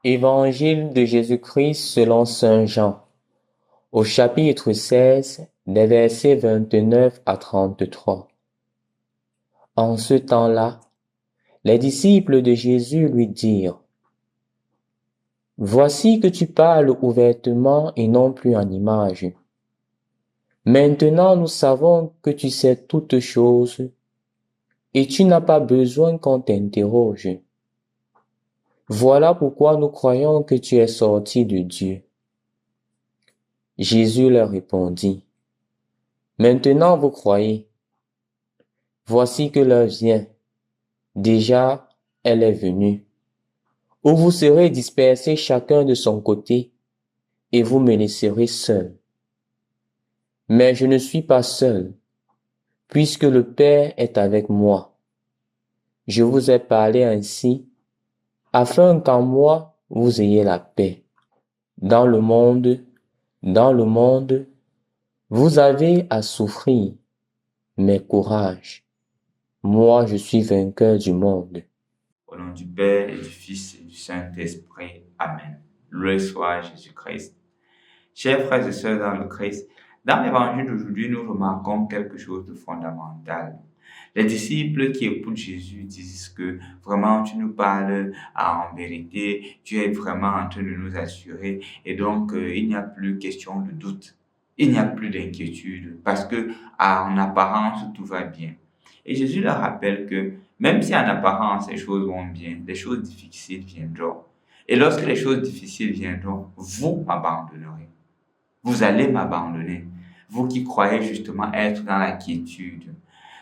Évangile de Jésus-Christ selon saint Jean, au chapitre 16, des versets 29 à 33. En ce temps-là, les disciples de Jésus lui dirent: Voici que tu parles ouvertement et non plus en images. Maintenant nous savons que tu sais toutes choses et tu n'as pas besoin qu'on t'interroge. Voilà pourquoi nous croyons que tu es sorti de Dieu. Jésus leur répondit: Maintenant vous croyez. Voici que l'heure vient. Déjà, elle est venue, où vous serez dispersés chacun de son côté, et vous me laisserez seul. Mais je ne suis pas seul, puisque le Père est avec moi. Je vous ai parlé ainsi, afin qu'en moi vous ayez la paix. Dans le monde, vous avez à souffrir, mais courage. Moi, je suis vainqueur du monde. Au nom du Père et du Fils et du Saint-Esprit. Amen. Loué soit Jésus-Christ. Chers frères et sœurs dans le Christ, dans l'évangile d'aujourd'hui, nous remarquons quelque chose de fondamental. Les disciples qui écoutent Jésus disent que vraiment tu nous parles en vérité, tu es vraiment en train de nous assurer et donc il n'y a plus question de doute, il n'y a plus d'inquiétude parce que en apparence tout va bien. Et Jésus leur rappelle que même si en apparence les choses vont bien, les choses difficiles viendront. Et lorsque les choses difficiles viendront, vous m'abandonnerez. Vous allez m'abandonner. Vous qui croyez justement être dans la quiétude.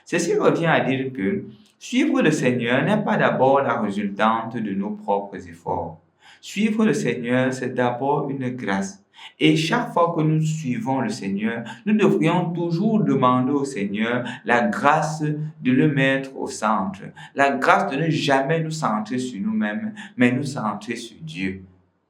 Ceci revient à dire que suivre le Seigneur n'est pas d'abord la résultante de nos propres efforts. Suivre le Seigneur, c'est d'abord une grâce. Et chaque fois que nous suivons le Seigneur, nous devrions toujours demander au Seigneur la grâce de le mettre au centre. La grâce de ne jamais nous centrer sur nous-mêmes, mais nous centrer sur Dieu.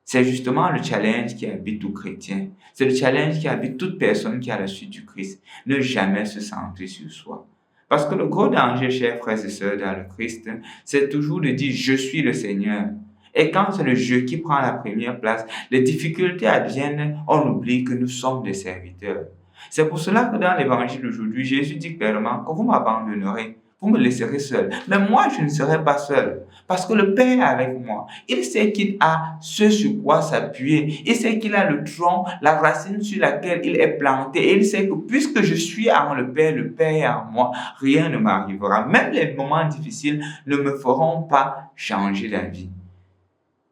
C'est justement le challenge qui habite tout chrétien. C'est le challenge qui habite toute personne qui a la suite du Christ. Ne jamais se centrer sur soi. Parce que le gros danger, chers frères et sœurs dans le Christ, c'est toujours de dire « je suis le Seigneur ». Et quand c'est le je qui prend la première place, les difficultés adviennent, on oublie que nous sommes des serviteurs. C'est pour cela que dans l'évangile d'aujourd'hui, Jésus dit clairement que vous m'abandonnerez, vous me laisserez seul. Mais moi, je ne serai pas seul, parce que le Père est avec moi. Il sait qu'il a ce sur quoi s'appuyer. Il sait qu'il a le tronc, la racine sur laquelle il est planté. Et il sait que puisque je suis en le Père est en moi, rien ne m'arrivera. Même les moments difficiles ne me feront pas changer d'avis.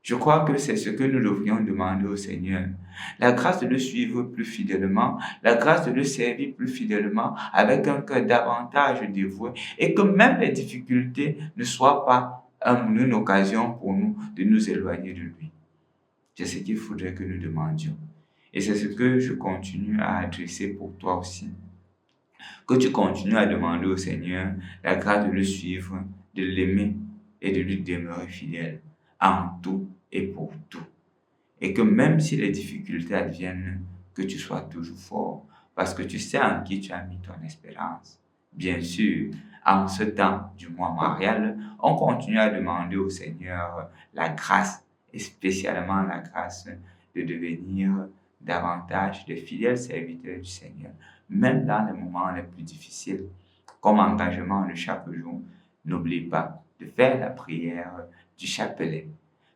Je crois que c'est ce que nous devrions demander au Seigneur. La grâce de le suivre plus fidèlement, la grâce de le servir plus fidèlement, avec un cœur davantage dévoué, et que même les difficultés ne soient pas une occasion pour nous de nous éloigner de lui. C'est ce qu'il faudrait que nous demandions. Et c'est ce que je continue à adresser pour toi aussi. Que tu continues à demander au Seigneur la grâce de le suivre, de l'aimer et de lui demeurer fidèle en tout et pour tout. Et que même si les difficultés adviennent, que tu sois toujours fort, parce que tu sais en qui tu as mis ton espérance. Bien sûr, en ce temps du mois marial, on continue à demander au Seigneur la grâce, et spécialement la grâce de devenir davantage de fidèles serviteurs du Seigneur, même dans les moments les plus difficiles. Comme engagement de chaque jour, n'oublie pas de faire la prière du chapelet.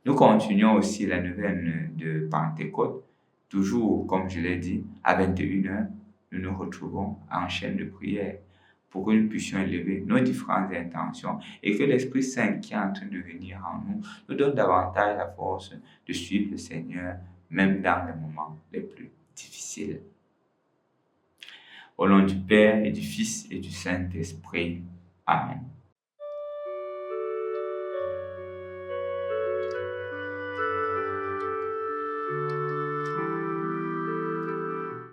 Nous continuons aussi la neuvaine de Pentecôte. Toujours, comme je l'ai dit, à 21h, nous nous retrouvons en chaîne de prière pour que nous puissions élever nos différentes intentions et que l'Esprit Saint qui est en train de venir en nous nous donne davantage la force de suivre le Seigneur, même dans les moments les plus difficiles. Au nom du Père et du Fils et du Saint-Esprit. Amen.